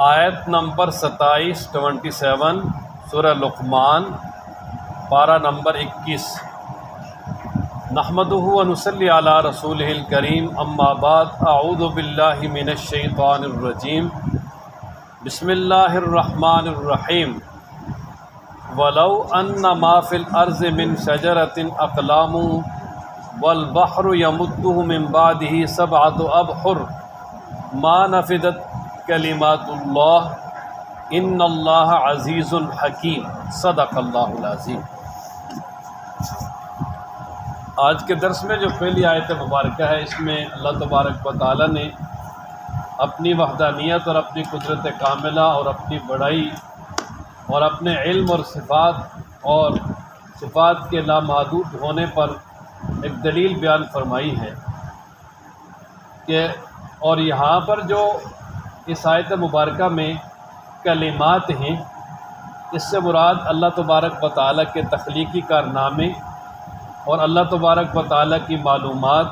آیت نمبر 27 سورہ لقمان پارہ نمبر 21۔ نحمدہ و نصلی علی رسولہ الکریم، اما بعد، اعوذ باللہ من الشیطان الرجیم، بسم اللہ الرحمن الرحیم۔ ولو ان ما فی الارض من شجرۃ اقلام والبحر یمدہ من بعدہ سبعۃ ابحر ما نفدت کلمات اللہ ان اللہ عزیز حکیم۔ صدق اللہ العظیم۔ آج کے درس میں جو پہلی آیت مبارکہ ہے، اس میں اللہ تبارک و تعالیٰ نے اپنی وحدانیت اور اپنی قدرت کاملہ اور اپنی بڑائی اور اپنے علم اور صفات کے لامحدود ہونے پر ایک دلیل بیان فرمائی ہے کہ اور یہاں پر جو اس آیت مبارکہ میں کلمات ہیں، اس سے مراد اللہ تبارک و تعالیٰ کے تخلیقی کارنامے اور اللہ تبارک و تعالیٰ کی معلومات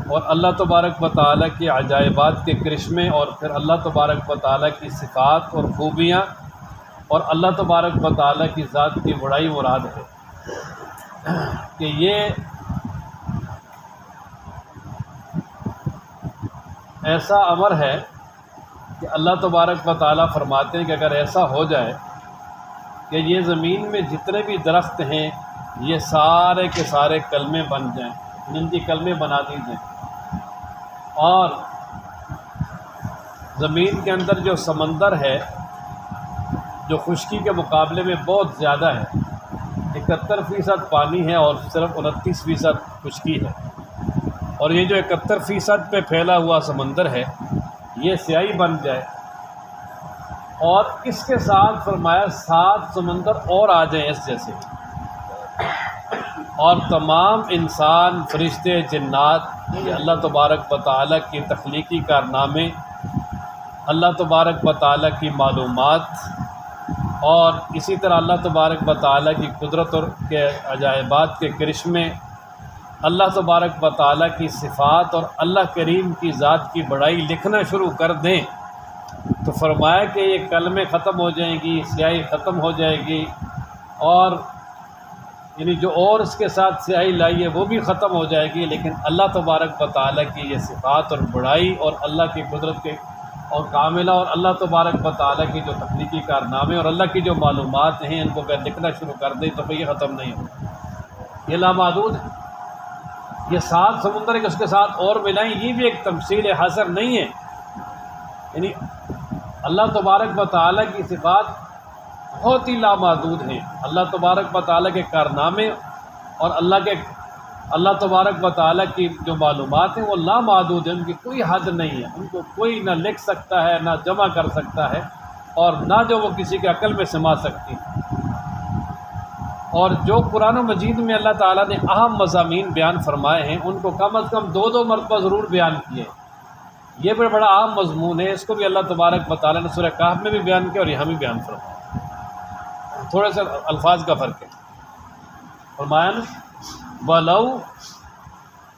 اور اللہ تبارک و تعالیٰ کے عجائبات کے کرشمے اور پھر اللہ تبارک و تعالیٰ کی صفات اور خوبیاں اور اللہ تبارک و تعالیٰ کی ذات کی بڑائی مراد ہے کہ یہ ایسا امر ہے کہ اللہ تبارک و تعالیٰ فرماتے ہیں کہ اگر ایسا ہو جائے کہ یہ زمین میں جتنے بھی درخت ہیں یہ سارے کے سارے کلمے بن جائیں، ان کی کلمے بنا دی جائیں، اور زمین کے اندر جو سمندر ہے جو خشکی کے مقابلے میں بہت زیادہ ہے، 71% پانی ہے اور صرف 29% خشکی ہے، اور یہ جو 71% پہ پھیلا ہوا سمندر ہے یہ سیاہی بن جائے، اور اس کے ساتھ فرمایا 7 سمندر اور آ جائیں اس جیسے، اور تمام انسان، فرشتے، جنات، یہ اللہ تبارک و تعالیٰ کی تخلیقی کارنامے، اللہ تبارک و تعالیٰ کی معلومات اور اسی طرح اللہ تبارک و تعالیٰ کی قدرت اور کے عجائبات کے کرشمے، اللہ تبارک و تعالیٰ کی صفات اور اللہ کریم کی ذات کی بڑائی لکھنا شروع کر دیں تو فرمایا کہ یہ کلمے ختم ہو جائیں گی، سیاہی ختم ہو جائے گی، اور یعنی جو اور اس کے ساتھ سیاہی لائی ہے وہ بھی ختم ہو جائے گی، لیکن اللہ تبارک و تعالیٰ کی یہ صفات اور بڑائی اور اللہ کی قدرت کے اور کاملہ اور اللہ تبارک و تعالیٰ کی جو تخلیقی کارنامے اور اللہ کی جو معلومات ہیں ان کو اگر لکھنا شروع کر دیں تو یہ ختم نہیں ہوگا، یہ لامحدود ہے۔ یہ 7 سمندر کے اس کے ساتھ اور ملائیں، یہ بھی ایک تمثیل حصر نہیں ہے، یعنی اللہ تبارک و تعالیٰ کی صفات بہت ہی لامحدود ہیں، اللہ تبارک و تعالیٰ کے کارنامے اور اللہ تبارک و تعالیٰ کی جو معلومات ہیں وہ لامحدود ہیں، ان کی کوئی حد نہیں ہے، ان کو کوئی نہ لکھ سکتا ہے، نہ جمع کر سکتا ہے، اور نہ جو وہ کسی کے عقل میں سما سکتی۔ اور جو قرآن مجید میں اللہ تعالیٰ نے اہم مضامین بیان فرمائے ہیں ان کو کم از کم 2 مرتبہ ضرور بیان کیے، یہ بڑا اہم مضمون ہے، اس کو بھی اللہ تبارک و تعالیٰ نے سورہ کہف میں بھی بیان کیا اور یہاں بھی بیان فرمایا، تھوڑے سے الفاظ کا فرق ہے۔ فرمایا نا وَلَوْ،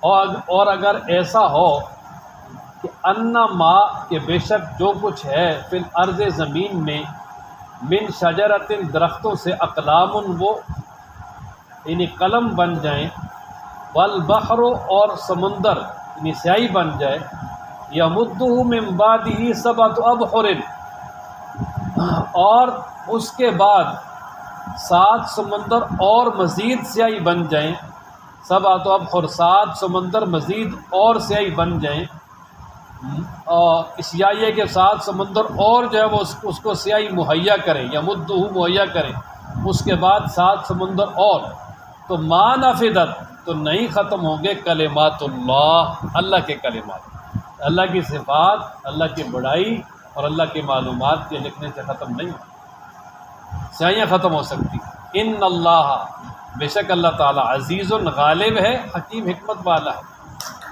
اور اگر ایسا ہو کہ اَنَّ مَا، کہ بے شک جو کچھ ہے فی الارض زمین میں، من شجرۃ درختوں سے، اقلام وہ یعنی قلم بن جائیں، والبحر اور سمندر یعنی سیاہی بن جائے، یمدہ من بعدہ سبعۃ ابحر، اور اس کے بعد 7 سمندر اور مزید سیاہی بن جائیں، سبعۃ ابحر 7 سمندر مزید اور سیاہی بن جائیں، اور اس یہ کہ 7 سمندر اور جو ہے وہ اس کو سیاہی مہیا کریں، یمدہ مہیا کریں، اس کے بعد 7 سمندر اور، تو ما نفدت، تو نہیں ختم ہوں گے کلمات اللہ، اللہ کے کلمات، اللہ کی صفات، اللہ کی بڑائی اور اللہ کی معلومات کے لکھنے سے ختم نہیں ہوں، سیاہیاں ختم ہو سکتی۔ ان اللہ، بے شک اللہ تعالیٰ، عزیز غالب ہے، حکیم حکمت والا ہے،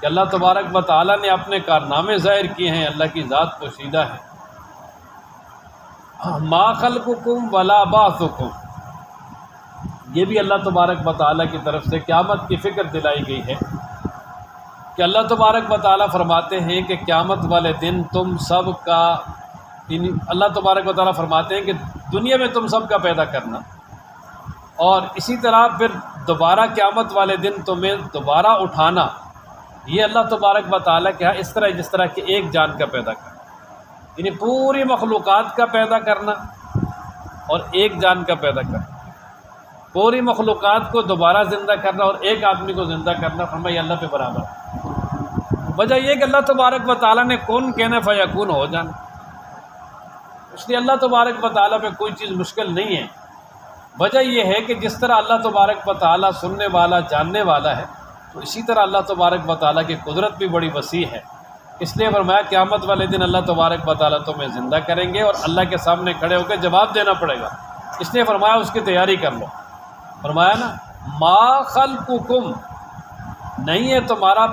کہ اللہ تبارک و تعالیٰ نے اپنے کارنامے ظاہر کیے ہیں، اللہ کی ذات پوشیدہ ہے۔ ما خلقکم ولا بعثکم، یہ بھی اللہ تبارک و تعالیٰ کی طرف سے قیامت کی فکر دلائی گئی ہے کہ اللہ تبارک و تعالیٰ فرماتے ہیں کہ قیامت والے دن تم سب کا اللہ تبارک و تعالیٰ فرماتے ہیں کہ دنیا میں تم سب کا پیدا کرنا، اور اسی طرح پھر دوبارہ قیامت والے دن تمہیں دوبارہ اٹھانا، یہ اللہ تبارک و تعالیٰ کے ہاں اس طرح جس طرح کہ ایک جان کا پیدا کرنا، یعنی پوری مخلوقات کا پیدا کرنا اور ایک جان کا پیدا کرنا، پوری مخلوقات کو دوبارہ زندہ کرنا اور ایک آدمی کو زندہ کرنا، فرمایا اللہ پہ برابر ہے۔ وجہ یہ کہ اللہ تبارک و تعالیٰ نے کون کہنا فیکون ہو جانا، اس لیے اللہ تبارک و تعالیٰ پہ کوئی چیز مشکل نہیں ہے۔ وجہ یہ ہے کہ جس طرح اللہ تبارک و تعالیٰ سننے والا جاننے والا ہے، تو اسی طرح اللہ تبارک و تعالیٰ کی قدرت بھی بڑی وسیع ہے۔ اس لیے فرمایا قیامت والے دن اللہ تبارک و تعالیٰ تمہیں زندہ کریں گے اور اللہ کے سامنے کھڑے ہو کے جواب دینا پڑے گا، اس لیے فرمایا اس کی تیاری کر لو۔ فرمایا نا ما خلقکم، نہیں ہے تمہارا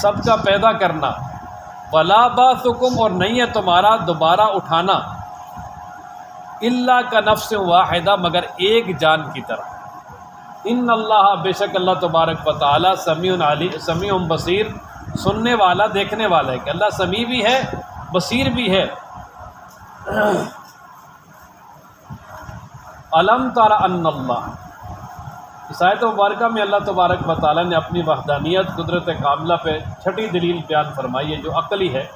سب کا پیدا کرنا، ولا بعثکم، اور نہیں ہے تمہارا دوبارہ اٹھانا، الا کا نفس واحدہ، مگر ایک جان کی طرح۔ ان اللہ، بے شک اللہ تبارک و تعالیٰ سمیع بصیر، سننے والا دیکھنے والا ہے، کہ اللہ سمیع بھی ہے بصیر بھی ہے۔ الم تر ان اللہ، اس آیت مبارکہ میں اللہ تبارک و تعالیٰ نے اپنی وحدانیت قدرت کاملہ پہ چھٹی دلیل بیان فرمائی ہے، جو عقلی ہے۔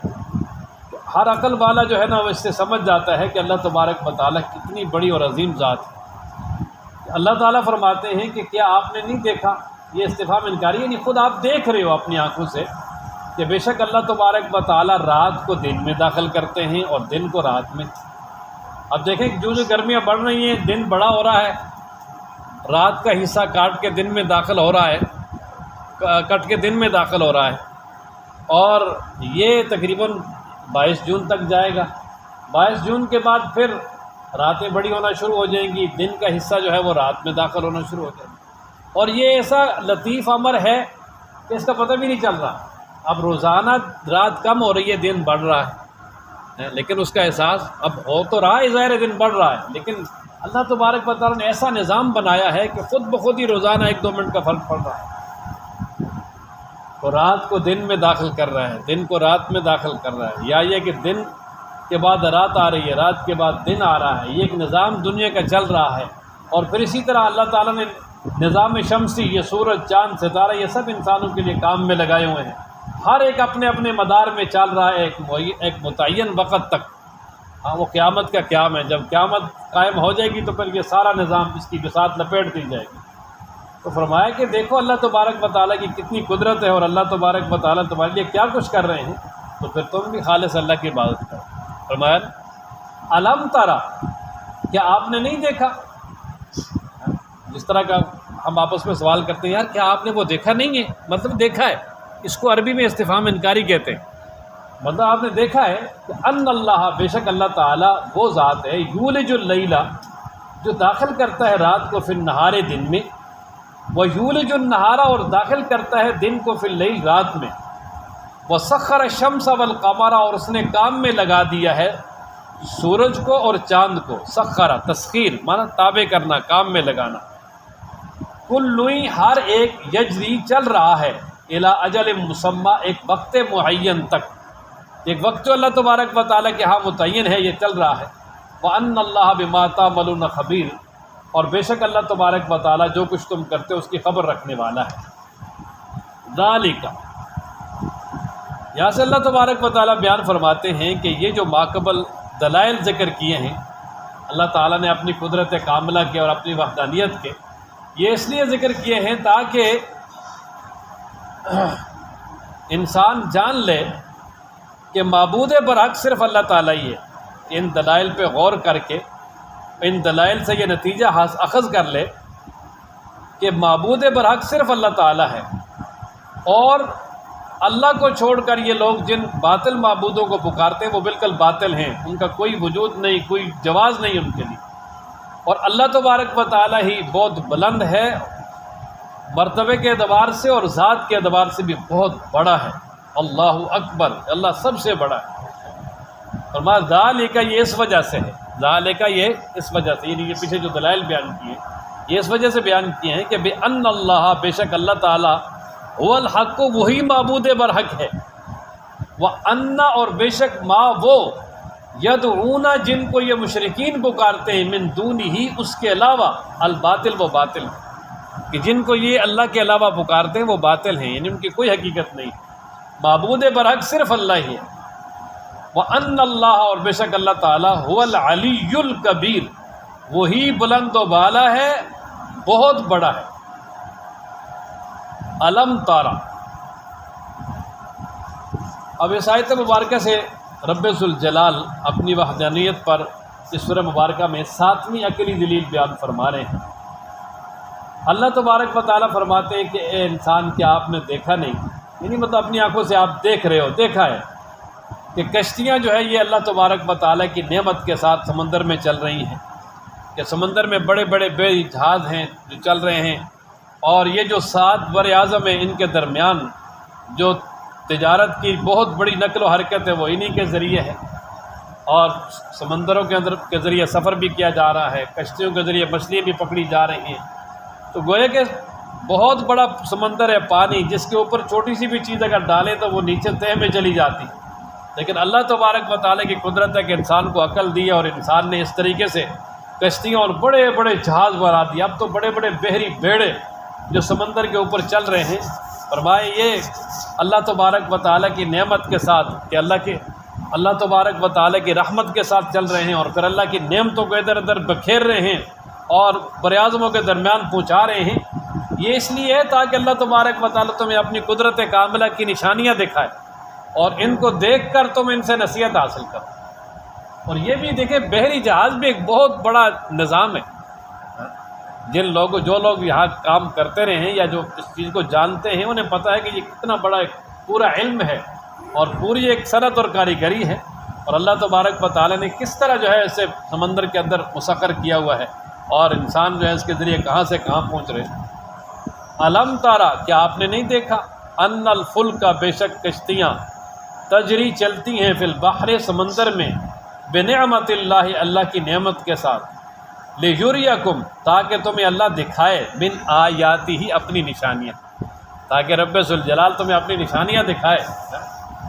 ہر عقل والا جو ہے نا وہ اس سے سمجھ جاتا ہے کہ اللہ تبارک و تعالیٰ کتنی بڑی اور عظیم ذات ہے۔ اللہ تعالیٰ فرماتے ہیں کہ کیا آپ نے نہیں دیکھا، یہ استفہام انکاری ہے، نہیں، خود آپ دیکھ رہے ہو اپنی آنکھوں سے کہ بے شک اللہ تبارک و تعالیٰ رات کو دن میں داخل کرتے ہیں اور دن کو رات میں۔ اب دیکھیں کہ جو گرمیاں بڑھ رہی ہیں، دن بڑا ہو رہا ہے، رات کا حصہ کاٹ کے دن میں داخل ہو رہا ہے، کٹ کے دن میں داخل ہو رہا ہے، اور یہ تقریباً 22 جون تک جائے گا۔ 22 جون کے بعد پھر راتیں بڑی ہونا شروع ہو جائیں گی، دن کا حصہ جو ہے وہ رات میں داخل ہونا شروع ہو جائے گا، اور یہ ایسا لطیف امر ہے کہ اس کا پتہ بھی نہیں چل رہا۔ اب روزانہ رات کم ہو رہی ہے، دن بڑھ رہا ہے، لیکن اس کا احساس اب ہو تو رہا ہے، ظاہر دن بڑھ رہا ہے، لیکن اللہ تبارک و تعالیٰ نے ایسا نظام بنایا ہے کہ خود بخود ہی روزانہ 1-2 منٹ کا فرق پڑ رہا ہے۔ تو رات کو دن میں داخل کر رہا ہے، دن کو رات میں داخل کر رہا ہے، یا یہ کہ دن کے بعد رات آ رہی ہے، رات کے بعد دن آ رہا ہے، یہ ایک نظام دنیا کا چل رہا ہے۔ اور پھر اسی طرح اللہ تعالیٰ نے نظام شمسی، یہ سورج چاند ستارہ، یہ سب انسانوں کے لیے کام میں لگائے ہوئے ہیں، ہر ایک اپنے اپنے مدار میں چل رہا ہے ایک متعین وقت تک۔ ہاں، وہ قیامت کا قیام ہے، جب قیامت قائم ہو جائے گی تو پھر یہ سارا نظام اس کی بساط لپیٹ دی جائے گی۔ تو فرمایا کہ دیکھو اللہ تبارک و تعالیٰ کی کتنی قدرت ہے، اور اللہ تبارک و تعالیٰ تمہارے لیے کیا کچھ کر رہے ہیں، تو پھر تم بھی خالص اللہ کی عبادت کرو۔ فرمایا الم ترا، کیا آپ نے نہیں دیکھا؟ جس طرح کا ہم آپس میں سوال کرتے ہیں، یار کیا آپ نے وہ دیکھا نہیں ہے، مطلب دیکھا ہے، اس کو عربی میں استفہام انکاری کہتے ہیں، مطلب آپ نے دیکھا ہے کہ ان اللہ، بے شک اللہ تعالیٰ وہ ذات ہے، یولج اللیل، جو داخل کرتا ہے رات کو فی النہار، دن میں، وہ یولج النہار، اور داخل کرتا ہے دن کو فی اللیل، رات میں، وسخر الشمس والقمر، اور اس نے کام میں لگا دیا ہے سورج کو اور چاند کو۔ سخر، تسخیر مانا تابع کرنا، کام میں لگانا۔ کل، ہر ایک، یجری، چل رہا ہے، الی اجل مسمی، ایک وقت معین تک، ایک وقت جو اللہ تبارک و تعالیٰ کے ہاں متعین ہے، یہ چل رہا ہے۔ وَأَنَّ اللَّهَ بِمَا تَعْمَلُونَ خَبِيرٌ، اور بے شک اللہ تبارک و تعالیٰ جو کچھ تم کرتے ہو اس کی خبر رکھنے والا ہے۔ ذَلِكَ، یہاں سے اللہ تبارک و تعالیٰ بیان فرماتے ہیں کہ یہ جو ماقبل دلائل ذکر کیے ہیں اللہ تعالیٰ نے اپنی قدرت کاملہ کے اور اپنی وحدانیت کے، یہ اس لیے ذکر کیے ہیں تاکہ انسان جان لے کہ معبود برحق صرف اللہ تعالیٰ ہی ہے۔ ان دلائل پہ غور کر کے، ان دلائل سے یہ نتیجہ اخذ کر لے کہ معبود برحق صرف اللہ تعالیٰ ہے، اور اللہ کو چھوڑ کر یہ لوگ جن باطل معبودوں کو پکارتے ہیں وہ بالکل باطل ہیں، ان کا کوئی وجود نہیں، کوئی جواز نہیں ان کے لیے۔ اور اللہ تبارک و تعالیٰ ہی بہت بلند ہے مرتبے کے اعتبار سے، اور ذات کے اعتبار سے بھی بہت بڑا ہے۔ اللہ اکبر، اللہ سب سے بڑا ہے۔ فرمایا ذالک، یہ اس وجہ سے ہے، ذالک یہ اس وجہ سے، یعنی یہ پیچھے جو دلائل بیان کیے یہ اس وجہ سے بیان کیے ہیں کہ بِأَنَّ اللَّهَ، بے شک اللہ تعالیٰ، هو الحق، وہی معبود برحق ہے، وَأَنَّ، اور بے شک ما وہ، یدعون جن کو یہ مشرکین پکارتے ہیں من دونہ اس کے علاوہ الباطل وہ باطل کہ جن کو یہ اللہ کے علاوہ پکارتے ہیں وہ باطل ہیں، یعنی ان کی کوئی حقیقت نہیں، معبود برحق صرف اللہ ہی ہے۔ وَأَنَّ اللَّهَ اور بے شک اللہ تعالیٰ هُوَ الْعَلِيُّ الْكَبِيرُ وہی بلند و بالا ہے، بہت بڑا ہے۔ علم تارا، اب اس آیت مبارکہ سے رب ذوالجلال اپنی وحدانیت پر اس سورہ مبارکہ میں 7ویں عقلی دلیل بیان فرما رہے ہیں۔ اللہ تبارک و تعالیٰ فرماتے ہیں کہ اے انسان کیا آپ نے دیکھا نہیں، یعنی مطلب اپنی آنکھوں سے آپ دیکھ رہے ہو، دیکھا ہے کہ کشتیاں جو ہے یہ اللہ تبارک و تعالیٰ کی نعمت کے ساتھ سمندر میں چل رہی ہیں، کہ سمندر میں بڑے بڑے بے جہاز ہیں جو چل رہے ہیں، اور یہ جو 7 بر اعظم ہیں ان کے درمیان جو تجارت کی بہت بڑی نقل و حرکت ہے وہ انہی کے ذریعے ہے، اور سمندروں کے اندر کے ذریعے سفر بھی کیا جا رہا ہے، کشتیوں کے ذریعے مچھلیاں بھی پکڑی جا رہی ہیں۔ تو گویا کہ بہت بڑا سمندر ہے پانی، جس کے اوپر چھوٹی سی بھی چیز اگر ڈالیں تو وہ نیچے تہہ میں چلی جاتی، لیکن اللہ تبارک و تعالیٰ کی قدرت ہے کہ انسان کو عقل دی ہے، اور انسان نے اس طریقے سے کشتیاں اور بڑے بڑے جہاز بنا دیے۔ اب تو بڑے بڑے بحری بیڑے جو سمندر کے اوپر چل رہے ہیں، فرمائے یہ اللہ تبارک و تعالیٰ کی نعمت کے ساتھ، کہ اللہ تبارک و تعالیٰ کی رحمت کے ساتھ چل رہے ہیں، اور پھر اللہ کی نعمتوں کو ادھر ادھر بکھیر رہے ہیں اور براعظموں کے درمیان پہنچا رہے ہیں۔ یہ اس لیے ہے تاکہ اللہ تبارک و تعالیٰ تمہیں اپنی قدرت کاملہ کی نشانیاں دکھائے، اور ان کو دیکھ کر تم ان سے نصیحت حاصل کرو۔ اور یہ بھی دیکھیں بحری جہاز بھی ایک بہت بڑا نظام ہے۔ جو لوگ یہاں کام کرتے رہے ہیں یا جو اس چیز کو جانتے ہیں، انہیں پتہ ہے کہ یہ کتنا بڑا ایک پورا علم ہے اور پوری ایک صنعت اور کاریگری ہے، اور اللہ تبارک و تعالیٰ نے کس طرح جو ہے اسے سمندر کے اندر مسخر کیا ہوا ہے، اور انسان جو ہے اس کے ذریعے کہاں سے کہاں پہنچ رہے ہیں۔ علم تارا، کیا آپ نے نہیں دیکھا، ان الفلک کا بے شک کشتیاں تجری چلتی ہیں فی البحر سمندر میں، بنعمت اللہ اللہ کی نعمت کے ساتھ، لیجریکم تاکہ تمہیں اللہ دکھائے، من آیاتی ہی اپنی نشانیاں، تاکہ رب ذوالجلال تمہیں اپنی نشانیاں دکھائے۔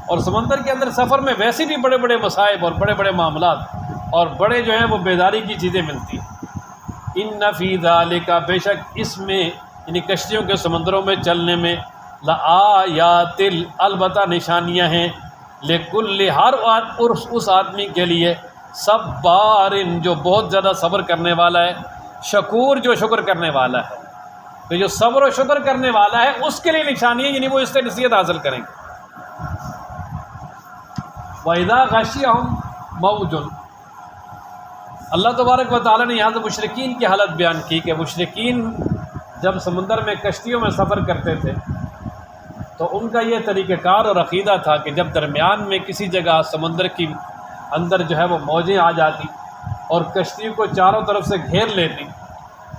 اور سمندر کے اندر سفر میں ویسے بھی بڑے بڑے مصائب اور بڑے بڑے معاملات اور بڑے جو ہیں وہ بیداری کی چیزیں ملتی ہیں۔ ان فی ذالک، بے شک اس میں یعنی کشتیوں کے سمندروں میں چلنے میں، لآیات، البتہ نشانیاں ہیں، لکل، ہر اس آدمی کے لیے، صبار، جو بہت زیادہ صبر کرنے والا ہے، شکور، جو شکر کرنے والا ہے۔ تو جو صبر و شکر کرنے والا ہے اس کے لیے نشانیاں، یعنی وہ اس سے نصیحت حاصل کریں گے۔ وَإِذَا غَشِيَهُمْ مَوْجٌ، اللہ تبارک و تعالیٰ نے یہاں سے مشرکین کی حالت بیان کی کہ مشرکین جب سمندر میں کشتیوں میں سفر کرتے تھے تو ان کا یہ طریقہ کار اور عقیدہ تھا کہ جب درمیان میں کسی جگہ سمندر کی اندر جو ہے وہ موجیں آ جاتی اور کشتی کو چاروں طرف سے گھیر لیتی،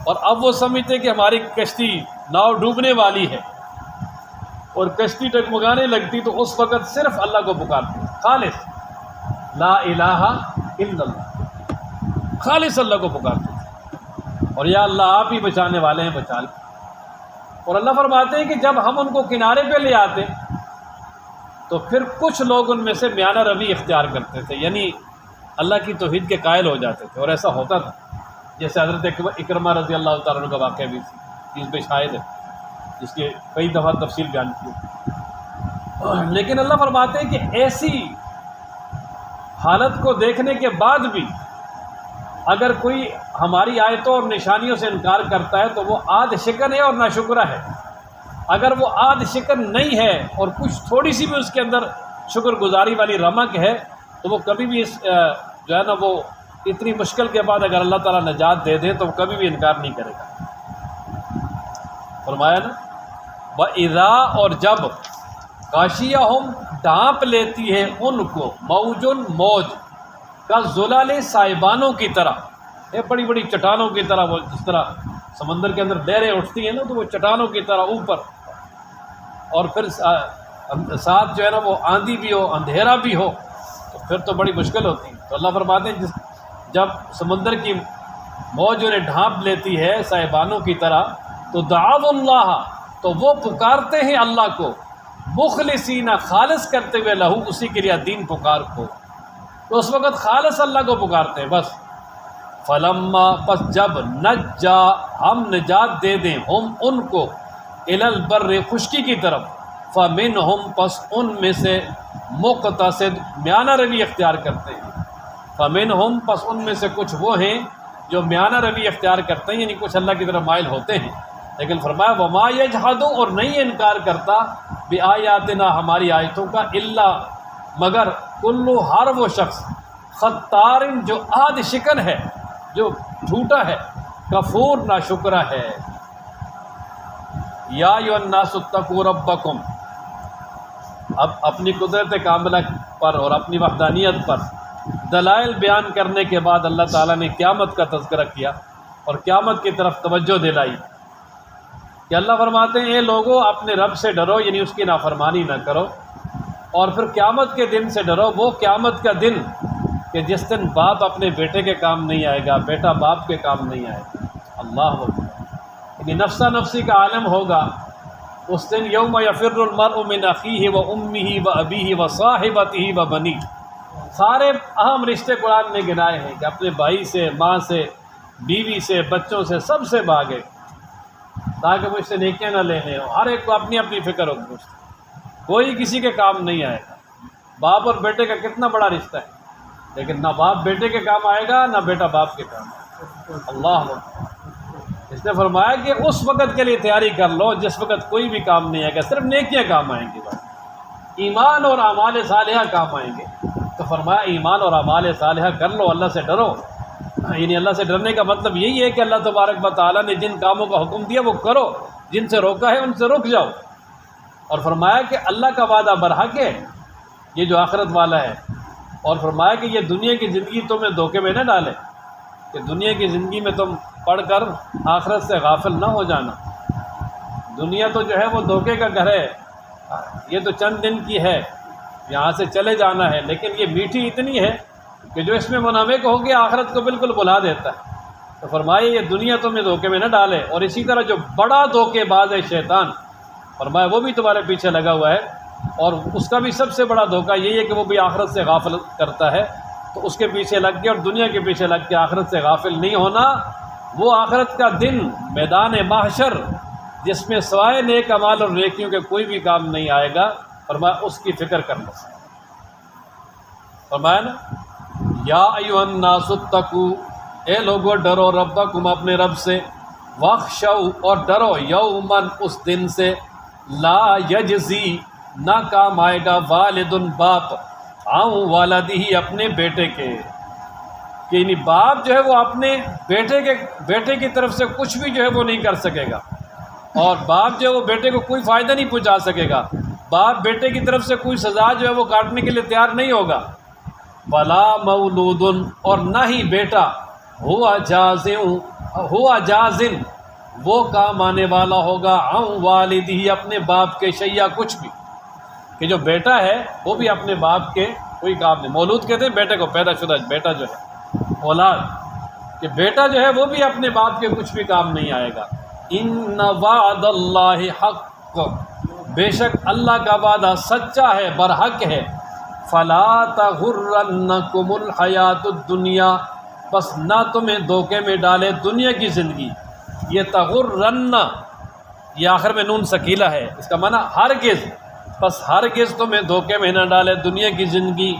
اور اب وہ سمجھتے کہ ہماری کشتی ناؤ ڈوبنے والی ہے اور کشتی ٹگمگانے لگتی، تو اس وقت صرف اللہ کو پکارتے، خالص لا الہ الا اللہ، خالص اللہ کو پکارتے، اور یا اللہ آپ ہی بچانے والے ہیں، بچا لیں۔ اور اللہ فرماتے ہیں کہ جب ہم ان کو کنارے پہ لے آتے تو پھر کچھ لوگ ان میں سے میانہ روی اختیار کرتے تھے، یعنی اللہ کی توحید کے قائل ہو جاتے تھے، اور ایسا ہوتا تھا، جیسے حضرت اکرمہ رضی اللہ تعالیٰ عنہ کا واقعہ بھی چیز پہ شاہد ہے، جس کے کئی دفعہ تفصیل بیان کی۔ لیکن اللہ فرماتے ہیں کہ ایسی حالت کو دیکھنے کے بعد بھی اگر کوئی ہماری آیتوں اور نشانیوں سے انکار کرتا ہے تو وہ عاد شکن ہے اور ناشکرہ ہے۔ اگر وہ عاد شکن نہیں ہے اور کچھ تھوڑی سی بھی اس کے اندر شکر گزاری والی رمق ہے تو وہ کبھی بھی جو ہے نا وہ اتنی مشکل کے بعد اگر اللہ تعالیٰ نجات دے دے تو وہ کبھی بھی انکار نہیں کرے گا۔ فرمایا نا وَإِذَا، اور جب، غاشیہم، ڈھانپ لیتی ہے ان کو، موجن، موج، کا ظلال، سائبانوں کی طرح، یہ بڑی بڑی چٹانوں کی طرح، وہ جس طرح سمندر کے اندر لہریں اٹھتی ہیں نا تو وہ چٹانوں کی طرح اوپر، اور پھر ساتھ جو ہے نا وہ آندھی بھی ہو، اندھیرا بھی ہو، تو پھر تو بڑی مشکل ہوتی ہے۔ تو اللہ فرماتے ہیں جب سمندر کی موج انہیں ڈھانپ لیتی ہے سائبانوں کی طرح، تو دعوا اللہ، تو وہ پکارتے ہیں اللہ کو، مخلصین، خالص کرتے ہوئے، لہو، اسی کے لیے، دین پکار کو، تو اس وقت خالص اللہ کو پکارتے ہیں بس۔ فلما پس جب نجا ہم نجات دے دیں ہم ان کو الی البر خشکی کی طرف، فمنہم پس ان میں سے مقتصد میانہ روی اختیار کرتے ہیں، فمنہم پس ان میں سے کچھ وہ ہیں جو میانہ روی اختیار کرتے ہیں، یعنی کچھ اللہ کی طرف مائل ہوتے ہیں۔ لیکن فرمایا وما یجحد، اور نہیں انکار کرتا بآیاتنا ہماری آیتوں کا، الا مگر کلو ہر وہ شخص خطار جو عہد شکن ہے، جو جھوٹا ہے، کفور ناشکرہ ہے۔ یا ایھا الناس اتقوا ربکم، اب اپنی قدرت کاملہ پر اور اپنی وحدانیت پر دلائل بیان کرنے کے بعد اللہ تعالیٰ نے قیامت کا تذکرہ کیا اور قیامت کی طرف توجہ دلائی کہ اللہ فرماتے ہیں اے لوگو اپنے رب سے ڈرو، یعنی اس کی نافرمانی نہ کرو، اور پھر قیامت کے دن سے ڈرو، وہ قیامت کا دن کہ جس دن باپ اپنے بیٹے کے کام نہیں آئے گا، بیٹا باپ کے کام نہیں آئے گا۔ اللہ اکبر، یعنی نفسا نفسی کا عالم ہوگا اس دن۔ یوم یفر المرء من اخیہ و امہ و ابیہ و صاحبتہ و بنیہ، سارے اہم رشتے قرآن نے گنائے ہیں کہ اپنے بھائی سے، ماں سے، بیوی سے، بچوں سے، سب سے بھاگے تاکہ مجھ سے نیکیاں نہ لینے ہوں۔ ہر ایک کو اپنی اپنی فکر ہوگی، کوئی کسی کے کام نہیں آئے گا۔ باپ اور بیٹے کا کتنا بڑا رشتہ ہے، لیکن نہ باپ بیٹے کے کام آئے گا نہ بیٹا باپ کے کام آئے گا۔ اللہ اکبر، اس نے فرمایا کہ اس وقت کے لیے تیاری کر لو جس وقت کوئی بھی کام نہیں آئے گا، صرف نیکیاں کام آئیں گی، بس ایمان اور اعمال صالحہ کام آئیں گے۔ تو فرمایا ایمان اور اعمال صالحہ کر لو، اللہ سے ڈرو۔ یعنی اللہ سے ڈرنے کا مطلب یہی ہے کہ اللہ تبارک و تعالیٰ نے جن کاموں کا حکم دیا وہ کرو، جن سے روکا ہے ان سے رک جاؤ۔ اور فرمایا کہ اللہ کا وعدہ برحق ہے، یہ جو آخرت والا ہے، اور فرمایا کہ یہ دنیا کی زندگی تمہیں دھوکے میں نہ ڈالے، کہ دنیا کی زندگی میں تم پڑھ کر آخرت سے غافل نہ ہو جانا۔ دنیا تو جو ہے وہ دھوکے کا گھر ہے، یہ تو چند دن کی ہے، یہاں سے چلے جانا ہے، لیکن یہ میٹھی اتنی ہے کہ جو اس میں منہمک ہو گیا آخرت کو بالکل بھلا دیتا ہے۔ تو فرمایا یہ دنیا تمہیں دھوکے میں نہ ڈالے، اور اسی طرح جو بڑا دھوکے باز ہے شیطان، فرمایا وہ بھی تمہارے پیچھے لگا ہوا ہے، اور اس کا بھی سب سے بڑا دھوکہ یہی ہے کہ وہ بھی آخرت سے غافل کرتا ہے۔ تو اس کے پیچھے لگ کے اور دنیا کے پیچھے لگ کے آخرت سے غافل نہیں ہونا۔ وہ آخرت کا دن، میدان محشر، جس میں سوائے نیک اعمال اور نیکیوں کے کوئی بھی کام نہیں آئے گا، فرمایا اس کی فکر کرنا۔ فرمایا نا یا ایھا الناس اتقوا، اے لوگو ڈرو ربکم اپنے رب سے، واخشوا اور ڈرو یومن اس دن سے، لا یجزی نہ کام آئے گا والد باپ عن والدہ اپنے بیٹے کے، کہ یعنی باپ جو ہے وہ اپنے بیٹے کی طرف سے کچھ بھی جو ہے وہ نہیں کر سکے گا، اور باپ جو ہے وہ بیٹے کو کوئی فائدہ نہیں پہنچا سکے گا۔ باپ بیٹے کی طرف سے کوئی سزا جو ہے وہ کاٹنے کے لیے تیار نہیں ہوگا۔ ولا مولود، اور نہ ہی بیٹا ہوا جازن وہ کام آنے والا ہوگا عن والدہ اپنے باپ کے شیء کچھ بھی، کہ جو بیٹا ہے وہ بھی اپنے باپ کے کوئی کام نہیں۔ مولود کہتے ہیں بیٹے کو، پیدا شدہ بیٹا جو ہے اولاد، کہ بیٹا جو ہے وہ بھی اپنے باپ کے کچھ بھی کام نہیں آئے گا۔ ان وعد اللہ حق، بے شک اللہ کا وعدہ سچا ہے، برحق ہے۔ فلا تغرنکم الحیات الدنیا، بس نہ تمہیں دھوکے میں ڈالے دنیا کی زندگی۔ یہ تغرن، یہ آخر میں نون ثقیلہ ہے، اس کا معنی ہرگز، بس ہرگز تمہیں دھوکے میں نہ ڈالے دنیا کی زندگی۔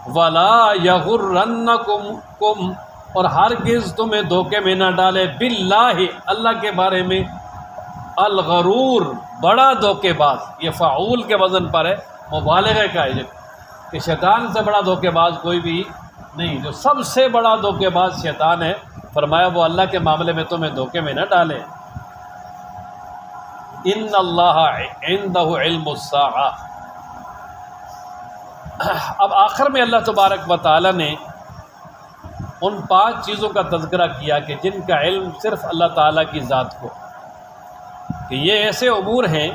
ولا یغرنکم، اور ہرگز تمہیں دھوکے میں نہ ڈالے باللہ اللہ کے بارے میں، الغرور بڑا دھوکے باز، یہ فعول کے وزن پر ہے، مبالغہ کا ہے، کہ شیطان سے بڑا دھوکے باز کوئی بھی نہیں، جو سب سے بڑا دھوکے باز شیطان ہے۔ فرمایا وہ اللہ کے معاملے میں تمہیں دھوکے میں نہ ڈالے۔ ان اللہ عندہ علم الساعہ، اب آخر میں اللہ تبارک و تعالی نے ان 5 چیزوں کا تذکرہ کیا کہ جن کا علم صرف اللہ تعالیٰ کی ذات کو، کہ یہ ایسے امور ہیں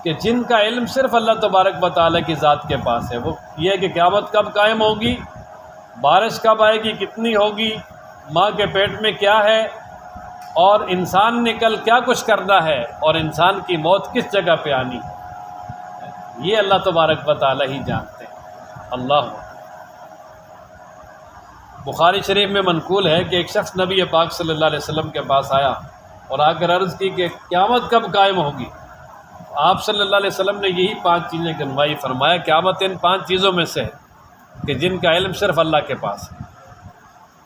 کہ جن کا علم صرف اللہ تبارک و تعالیٰ کی ذات کے پاس ہے۔ وہ یہ ہے کہ قیامت کب قائم ہوگی، بارش کب آئے گی، کتنی ہوگی، ماں کے پیٹ میں کیا ہے، اور انسان نے کل کیا کچھ کرنا ہے، اور انسان کی موت کس جگہ پہ آنی ہے، یہ اللہ تبارک و تعالیٰ ہی جانتے ہیں۔ اللہ بخاری شریف میں منقول ہے کہ ایک شخص نبی پاک صلی اللہ علیہ وسلم کے پاس آیا اور آ کر عرض کی کہ قیامت کب قائم ہوگی؟ آپ صلی اللہ علیہ وسلم نے یہی 5 چیزیں گنوائی، فرمایا قیامت ان 5 چیزوں میں سے ہے کہ جن کا علم صرف اللہ کے پاس ہے۔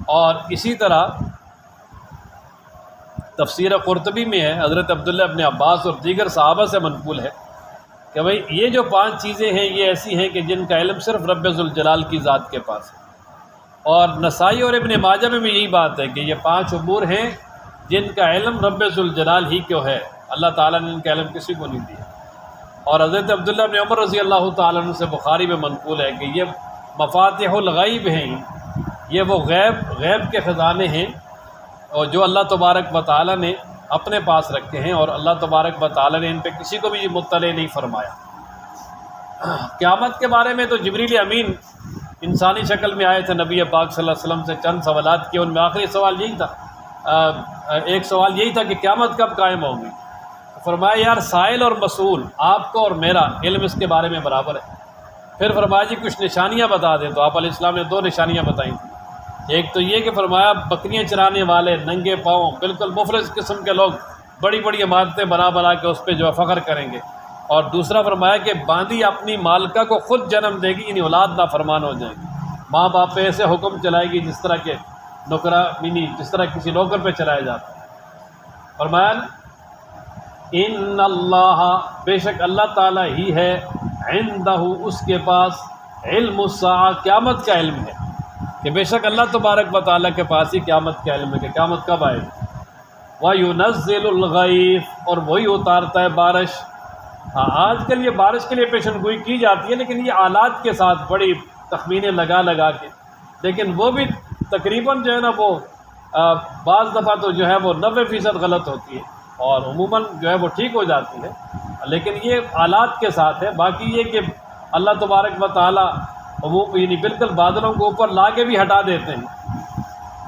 اور اسی طرح تفسیر قرطبی میں ہے، حضرت عبداللہ ابن عباس اور دیگر صحابہ سے منقول ہے کہ بھئی یہ جو 5 چیزیں ہیں یہ ایسی ہیں کہ جن کا علم صرف رب ذوالجلال کی ذات کے پاس ہے۔ اور نسائی اور ابن ماجہ میں بھی یہی بات ہے کہ یہ 5 امور ہیں جن کا علم رب ذوالجلال ہی کو ہے، اللہ تعالیٰ نے ان کا علم کسی کو نہیں دیا۔ اور حضرت عبداللہ بن عمر رضی اللہ تعالیٰ عنہ سے بخاری میں منقول ہے کہ یہ مفاتیح الغیب ہیں، یہ وہ غیب کے خزانے ہیں اور جو اللہ تبارک و تعالیٰ نے اپنے پاس رکھے ہیں، اور اللہ تبارک و تعالیٰ نے ان پہ کسی کو بھی مطلع نہیں فرمایا۔ قیامت کے بارے میں تو جبریل امین انسانی شکل میں آئے تھے نبی پاک صلی اللہ علیہ وسلم سے، چند سوالات کیے، ان میں آخری سوال یہی تھا، ایک سوال یہی تھا کہ قیامت کب قائم ہوگی؟ فرمایا یار سائل اور مسئول آپ کو اور میرا علم اس کے بارے میں برابر ہے۔ پھر فرمایا جی کچھ نشانیاں بتا دیں، تو آپ علیہ السلام نے 2 نشانیاں بتائیں تھیں۔ ایک تو یہ کہ فرمایا بکریاں چرانے والے ننگے پاؤں بالکل مفلس قسم کے لوگ بڑی بڑی عمارتیں بنا کے اس پہ جو ہے فخر کریں گے، اور دوسرا فرمایا کہ باندی اپنی مالکہ کو خود جنم دے گی، یعنی اولاد نافرمان ہو جائے گی، ماں باپ پہ ایسے حکم چلائے گی جس طرح کے نوکرانی جس طرح کسی نوکر پہ چلایا جاتا ہے۔ فرمایا ان اللہ، بے شک اللہ تعالیٰ ہی ہے، عندہ اس کے پاس، علم الساعہ قیامت کا علم ہے، کہ بے شک اللہ تبارک و تعالیٰ کے پاس ہی قیامت کا علم ہے کہ قیامت کب آئے گی۔ وَيُنَزِّلُ الْغَيْثَ، اور وہی اتارتا ہے بارش۔ ہاں آج کل یہ بارش کے لیے پیشن گوئی کی جاتی ہے، لیکن یہ آلات کے ساتھ بڑی تخمینے لگا کے، لیکن وہ بھی تقریباً جو ہے نا وہ بعض دفعہ تو جو ہے وہ 90% غلط ہوتی ہے، اور عموماً جو ہے وہ ٹھیک ہو جاتی ہے، لیکن یہ آلات کے ساتھ ہے۔ باقی یہ کہ اللہ تبارک و تعالیٰ یعنی بالکل بادلوں کو اوپر لا کے بھی ہٹا دیتے ہیں۔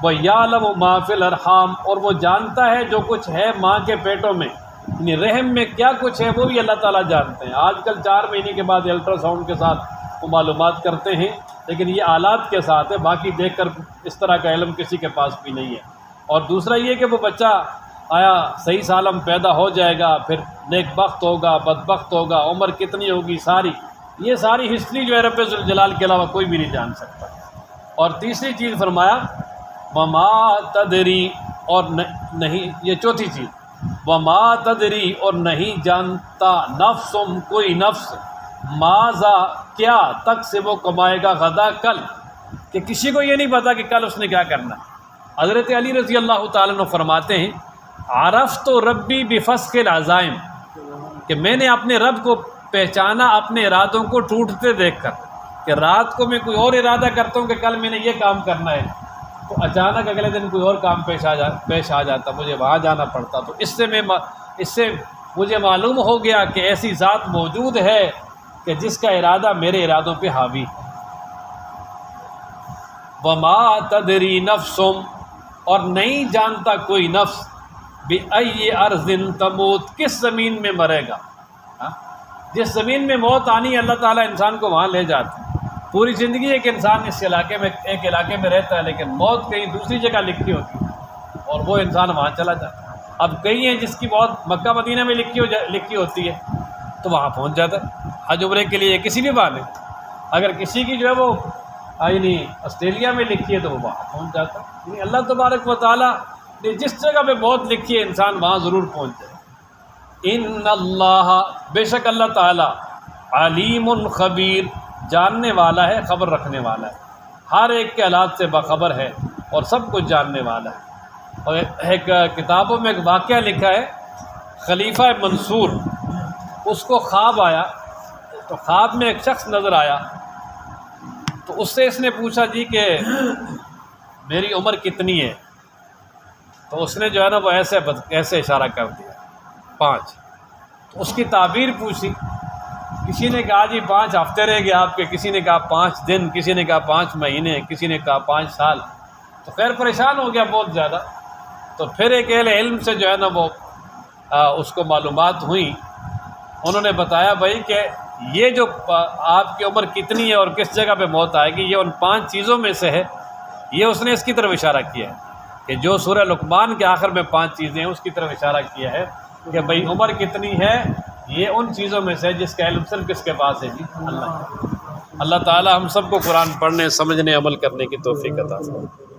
وَيَعْلَمُ مَا فِي الْأَرْحَامِ، اور وہ جانتا ہے جو کچھ ہے ماں کے پیٹوں میں، یعنی رحم میں کیا کچھ ہے وہ بھی اللہ تعالیٰ جانتے ہیں۔ آج کل 4 مہینے کے بعد الٹرا ساؤنڈ کے ساتھ وہ معلومات کرتے ہیں، لیکن یہ آلات کے ساتھ ہے، باقی دیکھ کر اس طرح کا علم کسی کے پاس بھی نہیں ہے۔ اور دوسرا یہ کہ وہ بچہ آیا صحیح سالم پیدا ہو جائے گا، پھر نیک بخت ہوگا، بدبخت ہوگا، عمر کتنی ہوگی، یہ ساری ہسٹری جو ہے رب ذوالجلال کے علاوہ کوئی بھی نہیں جان سکتا۔ اور تیسری چیز فرمایا وما تدری، اور نہیں، یہ چوتھی چیز، وما تدری، اور نہیں جانتا نفسم کوئی نفس، ماذا کیا، تک سے وہ کمائے گا غدا کل، کہ کسی کو یہ نہیں پتا کہ کل اس نے کیا کرنا۔ حضرت علی رضی اللہ تعالیٰ عنہ فرماتے ہیں عرفت ربی بفسخ العزائم، کہ میں نے اپنے رب کو پہچانا اپنے ارادوں کو ٹوٹتے دیکھ کر، کہ رات کو میں کوئی اور ارادہ کرتا ہوں کہ کل میں نے یہ کام کرنا ہے، تو اچانک اگلے دن کوئی اور کام پیش آ جاتا، مجھے وہاں جانا پڑتا، تو اس سے مجھے معلوم ہو گیا کہ ایسی ذات موجود ہے کہ جس کا ارادہ میرے ارادوں پہ حاوی ہے۔ وما تدری نفسم، اور نہیں جانتا کوئی نفس، بأی ارض تموت، کس زمین میں مرے گا۔ جس زمین میں موت آنی ہے اللہ تعالیٰ انسان کو وہاں لے جاتا ہے۔ پوری زندگی ایک انسان اس علاقے میں ایک علاقے میں رہتا ہے، لیکن موت کہیں دوسری جگہ لکھی ہوتی ہے اور وہ انسان وہاں چلا جاتا ہے۔ اب کئی ہیں جس کی موت مکہ مدینہ میں لکھی ہوتی ہے تو وہاں پہنچ جاتا ہے حج عمرے کے لیے کسی بھی بہانے۔ اگر کسی کی جو ہے وہ یعنی آسٹریلیا میں لکھی ہے تو وہ وہاں پہنچ جاتا ہے۔ یعنی اللہ تبارک و تعالیٰ نے جس جگہ پہ موت لکھی ہے انسان وہاں ضرور پہنچ جائے۔ ان اللہ، بے شک اللہ تعالیٰ، علیم خبیر، جاننے والا ہے، خبر رکھنے والا ہے، ہر ایک کے حالات سے باخبر ہے اور سب کچھ جاننے والا ہے۔ اور ایک کتابوں میں ایک واقعہ لکھا ہے، خلیفہ منصور، اس کو خواب آیا، تو خواب میں ایک شخص نظر آیا، تو اس سے اس نے پوچھا جی کہ میری عمر کتنی ہے؟ تو اس نے جو ہے نا وہ ایسے اشارہ کر دیا 5۔ تو اس کی تعبیر پوچھی، کسی نے کہا جی 5 ہفتے رہ گئے آپ کے، کسی نے کہا 5 دن، کسی نے کہا 5 مہینے، کسی نے کہا 5 سال۔ تو خیر پریشان ہو گیا بہت زیادہ۔ تو پھر ایک اہل علم سے جو ہے نا وہ اس کو معلومات ہوئیں، انہوں نے بتایا بھائی کہ یہ جو آپ کی عمر کتنی ہے اور کس جگہ پہ موت آئے گی، یہ ان 5 چیزوں میں سے ہے یہ اس نے اس کی طرف اشارہ کیا ہے کہ جو سورہ لقمان کے آخر میں 5 چیزیں ہیں اس کی طرف اشارہ کیا ہے کہ بھئی عمر کتنی ہے، یہ ان چیزوں میں سے جس کا علم صرف کس کے پاس ہے جی، اللہ تعالی ہم سب کو قرآن پڑھنے، سمجھنے، عمل کرنے کی توفیق عطا فرمائے۔